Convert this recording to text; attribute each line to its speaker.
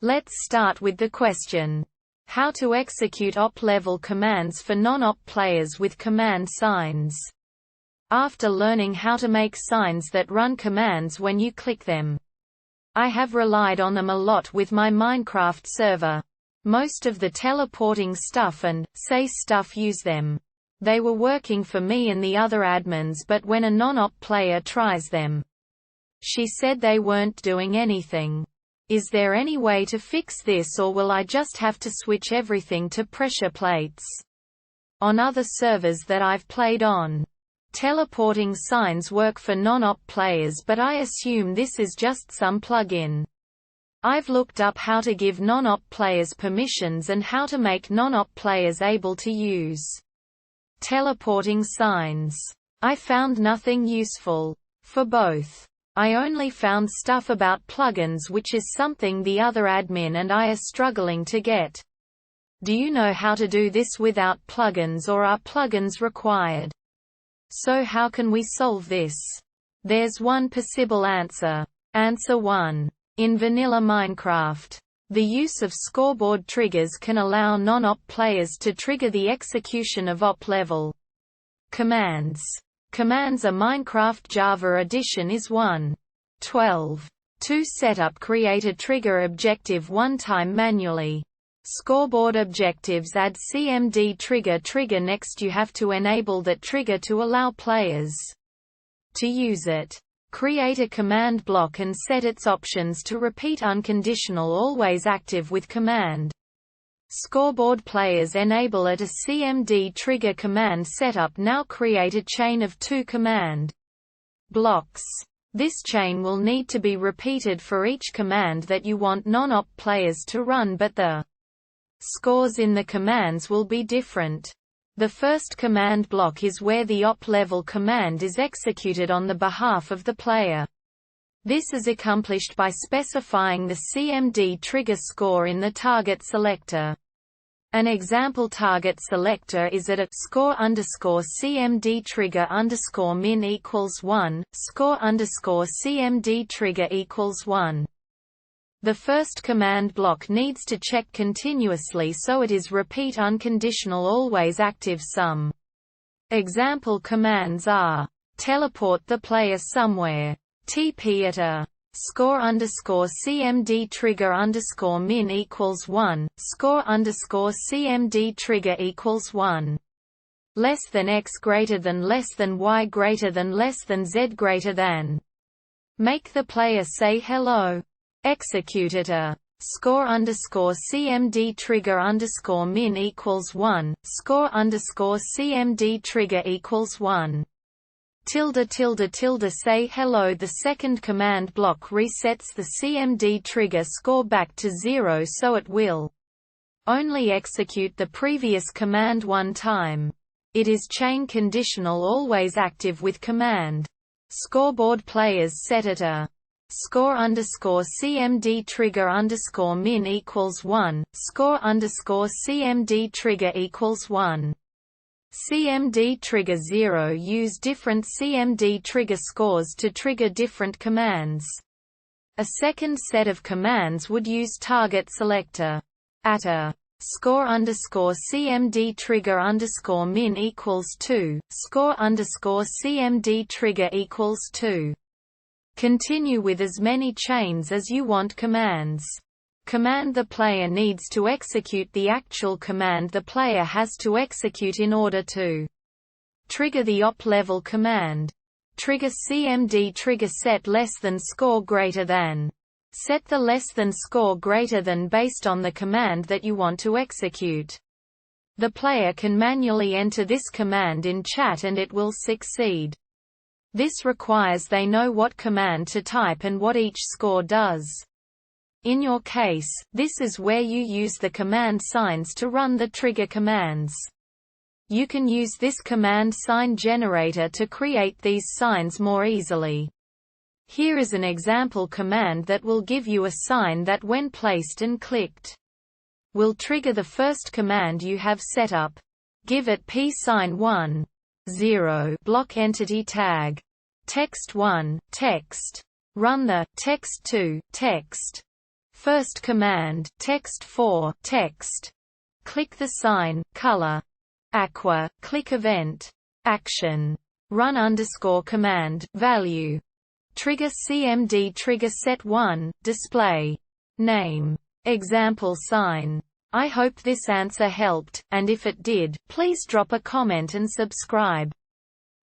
Speaker 1: Let's start with the question. How to execute op-level commands for non-op players with command signs. After learning how to make signs that run commands when you click them, I have relied on them a lot with my Minecraft server. Most of the teleporting stuff and say stuff use them. They were working for me and the other admins, but when a non-op player tries them, she said they weren't doing anything. Is there any way to fix this, or will I just have to switch everything to pressure plates? On other servers that I've played on, teleporting signs work for non-op players, but I assume this is just some plugin. I've looked up how to give non-op players permissions and how to make non-op players able to use teleporting signs. I found nothing useful for both. I only found stuff about plugins, which is something the other admin and I are struggling to get. Do you know how to do this without plugins, or are plugins required? So how can we solve this? There's one possible answer. Answer 1. In vanilla Minecraft, the use of scoreboard triggers can allow non-op players to trigger the execution of op-level commands. Commands. A Minecraft Java edition is 1.12. 2. Setup. Create a trigger objective one time manually. Scoreboard objectives add CMD trigger. Next you have to enable that trigger to allow players to use it. Create a command block and set its options to repeat unconditional always active with command. Scoreboard players enable a CMD trigger command setup. Now create a chain of 2 command blocks. This chain will need to be repeated for each command that you want non-op players to run, but the scores in the commands will be different. The first command block is where the op-level command is executed on the behalf of the player. This is accomplished by specifying the CMD trigger score in the target selector. An example target selector is at a score_CMD trigger _min equals 1, score_CMD trigger equals 1. The first command block needs to check continuously so it is repeat unconditional always active sum. Example commands are: teleport the player somewhere, TP at a score_CMD trigger _min equals 1, score_CMD trigger equals 1. Less than x greater than less than y greater than less than z greater than. Make the player say hello. Execute at a score_CMD trigger _min equals 1, score_CMD trigger equals 1. ~~~ say hello. The second command block resets the CMD trigger score back to 0, so it will only execute the previous command one time. It is chain conditional always active with command. Scoreboard players set at a score_CMD trigger _min equals 1, score_CMD trigger equals 1. CMD trigger 0 use different CMD trigger scores to trigger different commands. A second set of commands would use target selector. At a score_CMD trigger _min equals 2, score_CMD trigger equals 2. Continue with as many chains as you want commands. Command. The player needs to execute the actual command the player has to execute in order to trigger the op-level command. Trigger CMD trigger set less than score greater than. Set the less than score greater than based on the command that you want to execute. The player can manually enter this command in chat and it will succeed. This requires they know what command to type and what each score does. In your case, this is where you use the command signs to run the trigger commands. You can use this command sign generator to create these signs more easily. Here is an example command that will give you a sign that when placed and clicked, will trigger the first command you have set up. Give it $1, 0 block entity tag. Text 1, text. Run the text 2, text. First command, text 4, text. Click the sign, color. Aqua, click event. Action. Run_command, value. Trigger CMD trigger set 1, display. Name. Example sign. I hope this answer helped, and if it did, please drop a comment and subscribe.